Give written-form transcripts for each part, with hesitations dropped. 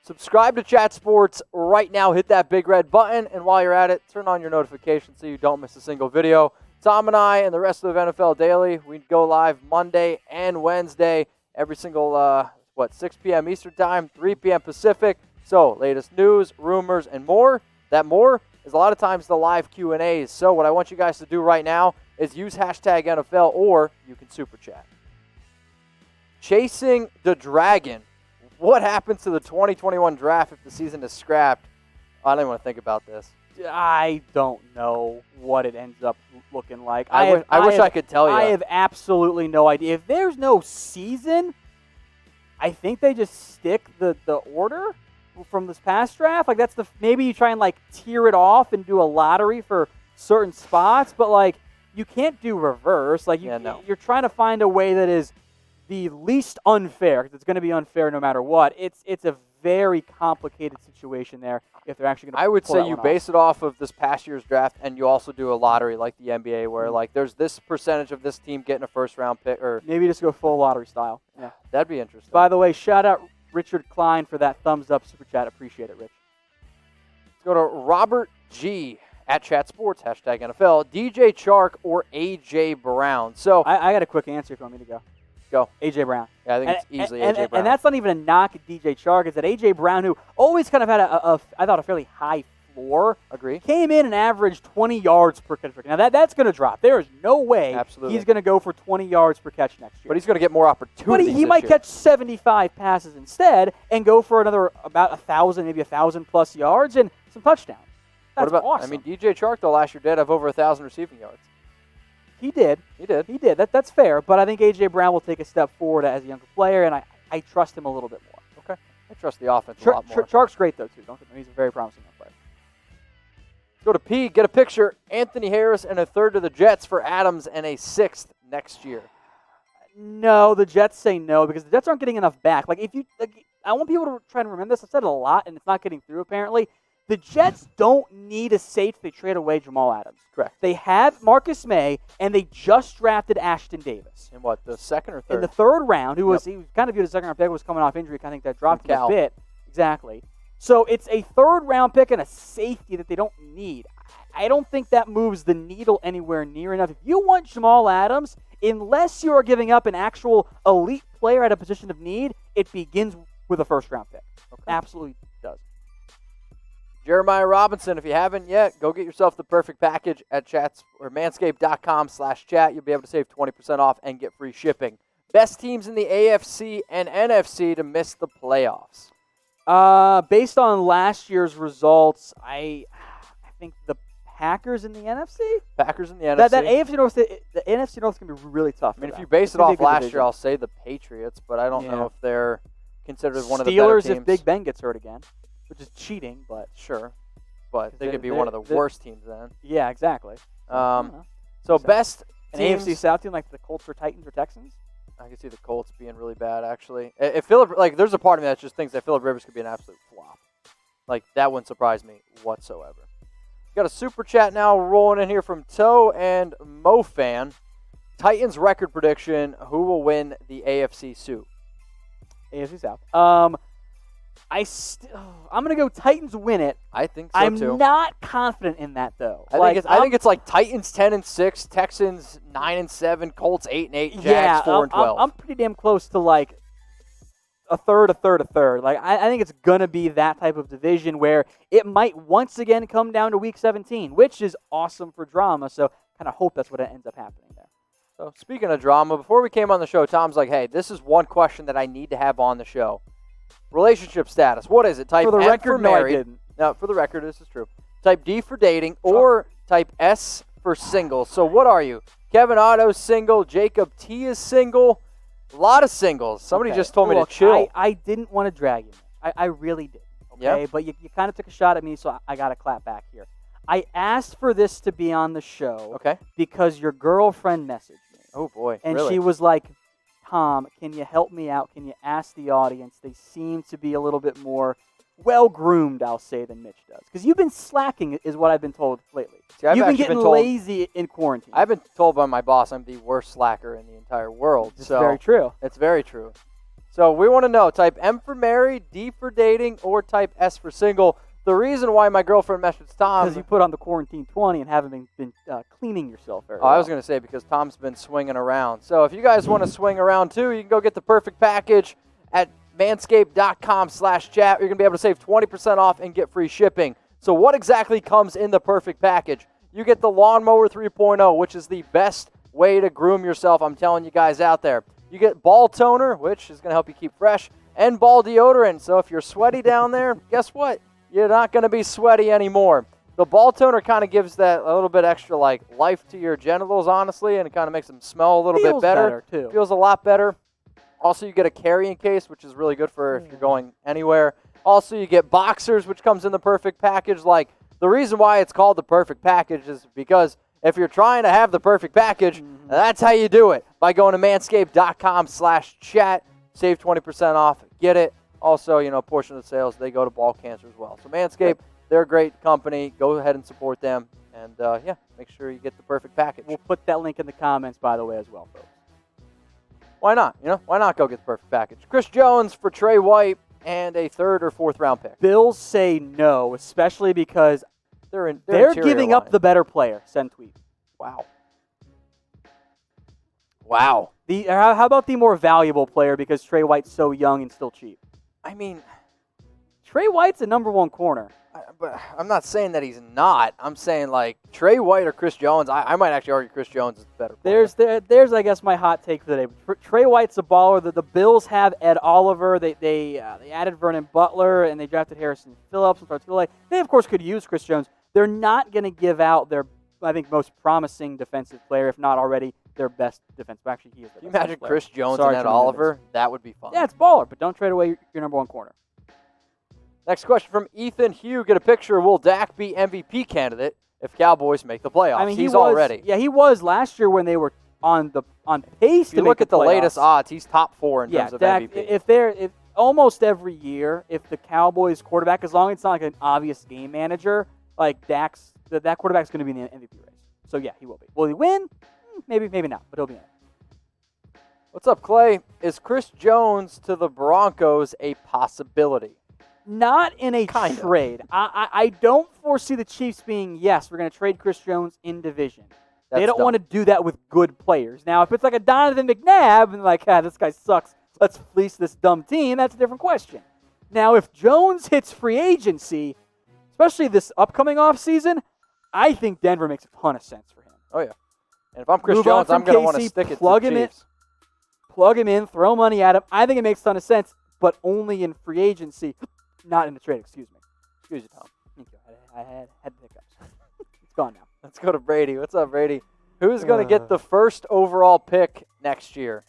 Subscribe to Chat Sports right now. Hit that big red button. And while you're at it, turn on your notifications so you don't miss a single video. Tom and I and the rest of NFL Daily, we go live Monday and Wednesday, every single, 6 p.m. Eastern Time, 3 p.m. Pacific. So, latest news, rumors, and more. That more is a lot of times the live Q&As. So, what I want you guys to do right now is use hashtag NFL, or you can super chat. Chasing the Dragon. What happens to the 2021 draft if the season is scrapped? I don't even want to think about this. I don't know what it ends up looking like. I wish I could tell you. I have absolutely no idea. If there's no season, I think they just stick the order from this past draft. Like, that's maybe you try and like tier it off and do a lottery for certain spots, but like you can't do reverse. Like you're trying to find a way that is the least unfair, because it's going to be unfair no matter what. It's a very complicated situation there if they're actually going to. I would say you base it off of this past year's draft, and you also do a lottery like the NBA, where like there's this percentage of this team getting a first-round pick, or maybe just go full lottery style. Yeah, that'd be interesting. By the way, shout out Richard Klein for that thumbs up super chat. Appreciate it, Rich. Let's go to Robert G at Chat Sports hashtag NFL. DJ Chark or AJ Brown? So I got a quick answer if you want me to go. Go. A.J. Brown. Yeah, I think it's easily A.J. Brown. And that's not even a knock at DJ Chark. It's that A.J. Brown, who always kind of had I thought, a fairly high floor. Agree. Came in and averaged 20 yards per catch. Now, that's going to drop. There is no way he's going to go for 20 yards per catch next year. But he's going to get more opportunities. But he might catch 75 passes instead and go for another about 1,000, maybe 1,000-plus yards and some touchdowns. That's awesome. I mean, DJ Chark, though, last year did have over 1,000 receiving yards. He did. That's fair, but I think A.J. Brown will take a step forward as a younger player, and I trust him a little bit more. Okay. I trust the offense a lot more. Chark's great, though, too. Don't get me wrong. He's a very promising young player. Go to P, get a picture. Anthony Harris and a third to the Jets for Adams and a sixth next year. No, the Jets say no, because the Jets aren't getting enough back. I want people to try to remember this. I've said it a lot, and it's not getting through, apparently. The Jets don't need a safety. They trade away Jamal Adams. Correct. They have Marcus May, and they just drafted Ashton Davis. In what, the second or third? In the third round, he was kind of viewed as a second-round pick, was coming off injury. I think that dropped him a bit. Exactly. So it's a third-round pick and a safety that they don't need. I don't think that moves the needle anywhere near enough. If you want Jamal Adams, unless you are giving up an actual elite player at a position of need, it begins with a first-round pick. Okay. Absolutely does. Jeremiah Robinson, if you haven't yet, go get yourself the perfect package at manscaped.com/chat. You'll be able to save 20% off and get free shipping. Best teams in the AFC and NFC to miss the playoffs. Based on last year's results, I think the Packers in the NFC? Packers in the NFC. That AFC North, the NFC North can be really tough. I mean, if you base it off last year, I'll say the Patriots, but I don't know if they're considered one of the better teams. Steelers if Big Ben gets hurt again. Which is cheating, but sure. But they could be one of the worst teams then. Yeah, exactly. So best an teams, AFC South team like the Colts or Titans or Texans? I can see the Colts being really bad, actually. If there's a part of me that just thinks that Phillip Rivers could be an absolute flop. Like, that wouldn't surprise me whatsoever. Got a super chat now rolling in here from Toe and MoFan. Titans record prediction: who will win the AFC Soup? AFC South. I'm going to go Titans win it. I think so, too. I'm not confident in that, though. I think it's like Titans 10-6, Texans 9-7, Colts 8-8, Jags 4-12. I'm pretty damn close to like a third. Like I think it's going to be that type of division where it might once again come down to Week 17, which is awesome for drama. So kind of hope that's what ends up happening there. So speaking of drama, before we came on the show, Tom's like, hey, this is one question that I need to have on the show. Relationship status. What is it? Type for the M record, for married. No, I didn't. No, for the record, this is true. Type D for dating or type S for single. So what are you? Kevin Otto's single. Jacob T is single. A lot of singles. Somebody just told me to chill. I didn't want to drag you. I really did. Okay, yep. But you kind of took a shot at me, so I got to clap back here. I asked for this to be on the show because your girlfriend messaged me. Oh, boy. And really? She was like, Tom, can you help me out? Can you ask the audience? They seem to be a little bit more well-groomed, I'll say, than Mitch does. Because you've been slacking, is what I've been told lately. You've been getting lazy in quarantine. I've been told by my boss I'm the worst slacker in the entire world. It's very true. It's very true. So we want to know, type M for married, D for dating, or type S for single. The reason why my girlfriend messaged Tom... Because you put on the quarantine 20 and haven't been cleaning yourself very well. I was going to say because Tom's been swinging around. So if you guys want to swing around too, you can go get the perfect package at manscaped.com/chat. You're going to be able to save 20% off and get free shipping. So what exactly comes in the perfect package? You get the Lawnmower 3.0, which is the best way to groom yourself, I'm telling you guys out there. You get ball toner, which is going to help you keep fresh, and ball deodorant. So if you're sweaty down there, guess what? You're not going to be sweaty anymore. The ball toner kind of gives that a little bit extra life to your genitals, honestly, and it kind of makes them smell a little bit better. Too. Feels a lot better. Also, you get a carrying case, which is really good for if you're going anywhere. Also, you get boxers, which comes in the perfect package. The reason why it's called the perfect package is because if you're trying to have the perfect package, that's how you do it. By going to manscaped.com/chat. Save 20% off. Get it. Also, a portion of the sales, they go to ball cancer as well. So Manscaped, they're a great company. Go ahead and support them. And, make sure you get the perfect package. We'll put that link in the comments, by the way, as well, folks. Why not? Why not go get the perfect package? Chris Jones for Tre White and a 3rd or 4th round pick. Bills say no, especially because they're giving up the better player. Send tweet. Wow. How about the more valuable player because Tre White's so young and still cheap? I mean, Tre White's a number 1 corner. But I'm not saying that he's not. I'm saying Tre White or Chris Jones. I might actually argue Chris Jones is better player. There's I guess my hot take for today. Tre White's a baller. The Bills have Ed Oliver. They added Vernon Butler and they drafted Harrison Phillips and Fartulay. They of course could use Chris Jones. They're not going to give out their most promising defensive player, if not already their best defensive. Actually, he is. Can you imagine Chris Jones and Ed Oliver? That would be fun. Yeah, it's baller, but don't trade away your number 1 corner. Next question from Ethan Hugh. Get a picture. Will Dak be MVP candidate if Cowboys make the playoffs? I mean, he's already. Yeah, he was last year when they were on pace to make the playoffs. You look at the latest odds, he's top 4 in terms of Dak, MVP. If almost every year, if the Cowboys quarterback, as long as it's not an obvious game manager, that quarterback's going to be in the MVP race. So yeah, he will be. Will he win? Maybe not, but he'll be in it. What's up, Clay? Is Chris Jones to the Broncos a possibility? Not in a trade. I don't foresee the Chiefs being, yes, we're going to trade Chris Jones in division. They don't want to do that with good players. Now, if it's like a Donovan McNabb and this guy sucks, let's fleece this dumb team, that's a different question. Now, if Jones hits free agency, especially this upcoming offseason, I think Denver makes a ton of sense for him. Oh, yeah. And if I'm Chris Jones, I'm going to want to stick it to the Chiefs. Plug him in, throw money at him. I think it makes a ton of sense, but only in free agency. Not in the trade, excuse me. Excuse you, Tom. Thank you. I had hiccups. It's gone now. Let's go to Brady. What's up, Brady? Who's going to get the first overall pick next year?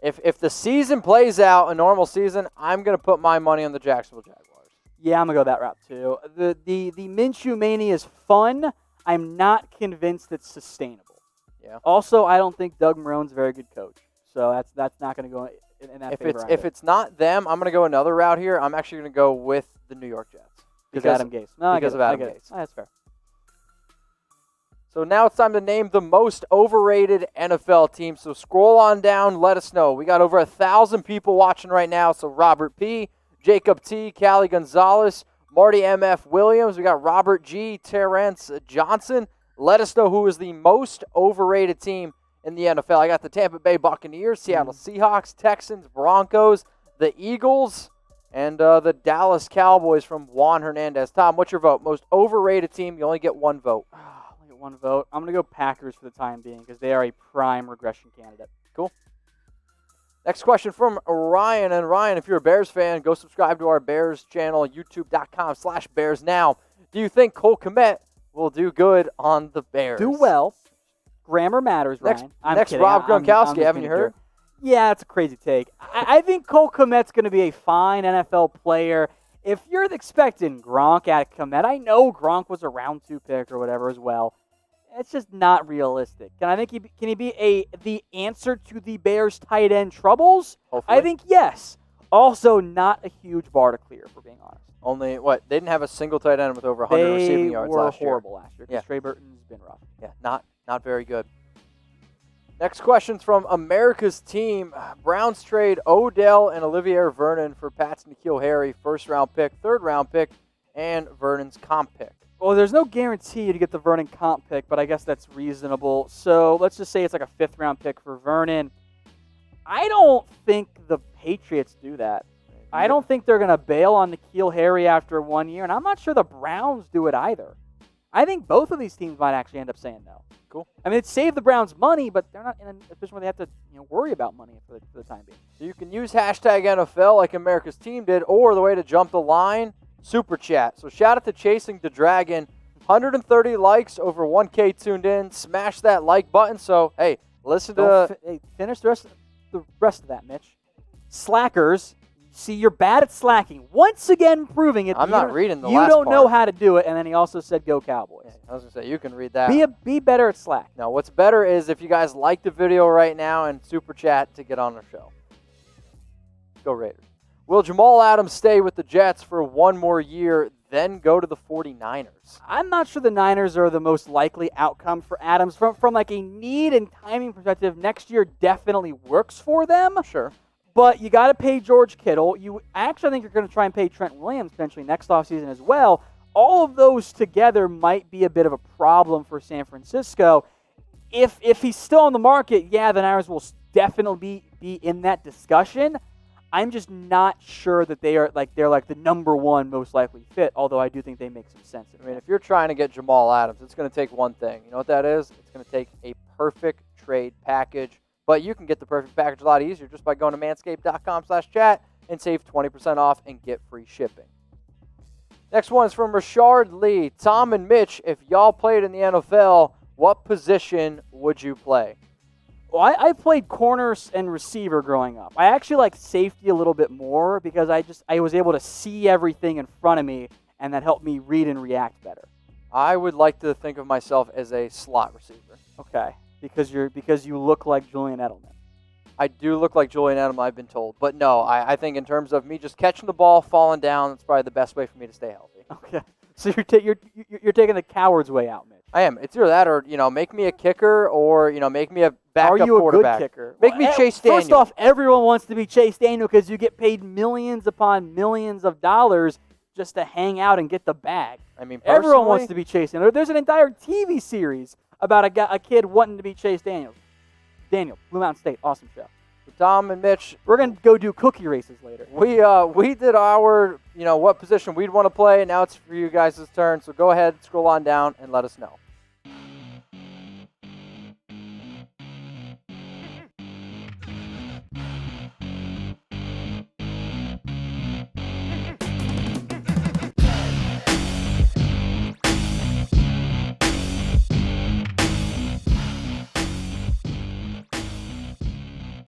If the season plays out, a normal season, I'm going to put my money on the Jacksonville Jaguars. Yeah, I'm going to go that route, too. The Minshew mania is fun. I'm not convinced it's sustainable. Yeah. Also, I don't think Doug Marone's a very good coach. So that's not going to go in that favor. If it's not them, I'm going to go another route here. I'm actually going to go with the New York Jets. Because Adam Gase. No, because of Adam Gase. That's fair. So now it's time to name the most overrated NFL team. So scroll on down, let us know. We got over 1,000 people watching right now. So Robert P., Jacob T., Callie Gonzalez, Marty M.F. Williams. We got Robert G., Terrence Johnson. Let us know who is the most overrated team in the NFL. I got the Tampa Bay Buccaneers, Seattle Seahawks, Texans, Broncos, the Eagles, and the Dallas Cowboys from Juan Hernandez. Tom, what's your vote? Most overrated team, you only get one vote. Only get one vote. I'm going to go Packers for the time being because they are a prime regression candidate. Cool. Next question from Ryan. And Ryan, if you're a Bears fan, go subscribe to our Bears channel, youtube.com/BearsNow. Do you think Cole Kmet will do good on the Bears? Do well. Grammar matters, Ryan. Next Rob Gronkowski, haven't you heard? Yeah, it's a crazy take. I think Cole Kmet's going to be a fine NFL player. If you're expecting Gronk at Kmet, I know Gronk was a round 2 pick or whatever as well. It's just not realistic. Can he be the answer to the Bears' tight end troubles? Hopefully. I think yes. Also, not a huge bar to clear, for being honest. Only, They didn't have a single tight end with over 100 receiving yards last year. They were horrible last year because Trey Burton's been rough. Yeah, not very good. Next question's from America's Team. Browns trade Odell and Olivier Vernon for Pat's N'Keal Harry, first-round pick, third-round pick, and Vernon's comp pick. Well, there's no guarantee to get the Vernon comp pick, but I guess that's reasonable. So let's just say it's like a fifth-round pick for Vernon. I don't think the Patriots do that. I don't think they're going to bail on N'Keal Harry after 1 year, and I'm not sure the Browns do it either. I think both of these teams might actually end up saying no. Cool. I mean, it saved the Browns money, but they're not in a position where they have to worry about money for the time being. So you can use hashtag NFL like America's Team did, or the way to jump the line, Super Chat. So shout out to Chasing the Dragon. 130 likes, over 1K tuned in. Smash that like button. So, hey, listen to... Finish the rest of that, Mitch. Slackers. See, you're bad at slacking. Once again, proving it. I'm not reading the last part. You don't know part. how to do it, and then he also said, "Go Cowboys." Yeah, I was gonna say you can read that. Be better at slack. Now, what's better is if you guys like the video right now and super chat to get on the show. Go Raiders. Will Jamal Adams stay with the Jets for one more year, then go to the 49ers? I'm not sure the Niners are the most likely outcome for Adams. From like a need and timing perspective, next year definitely works for them. Sure. But you got to pay George Kittle. You actually, I think you're going to try and pay Trent Williams potentially next offseason as well. All of those together might be a bit of a problem for San Francisco. If he's still on the market, yeah, the Niners will definitely be in that discussion. I'm just not sure that they're like the number one most likely fit, although I do think they make some sense. I mean, if you're trying to get Jamal Adams, it's going to take one thing. You know what that is? It's going to take a perfect trade package. But you can get the perfect package a lot easier just by going to manscaped.com/chat and save 20% off and get free shipping. Next one is from Rashard Lee. Tom and Mitch, if y'all played in the NFL, what position would you play? Well, I played corners and receiver growing up. I actually like safety a little bit more because I was able to see everything in front of me, and that helped me read and react better. I would like to think of myself as a slot receiver. Okay. Because you look like Julian Edelman. I do look like Julian Edelman, I've been told. But no, I think in terms of me just catching the ball, falling down, that's probably the best way for me to stay healthy. Okay. So you're taking the coward's way out, Mitch. I am. It's either that or, make me a kicker or, make me a backup quarterback. Are you a good kicker? Make me Chase Daniel. First off, everyone wants to be Chase Daniel because you get paid millions upon millions of dollars just to hang out and get the bag. I mean, everyone wants to be Chase Daniel. There's an entire TV series about a kid wanting to be Chase Daniels. Daniel, Blue Mountain State, awesome show. Tom and Mitch, we're going to go do cookie races later. We did our, what position we'd want to play, and now it's for you guys' turn. So go ahead, scroll on down, and let us know.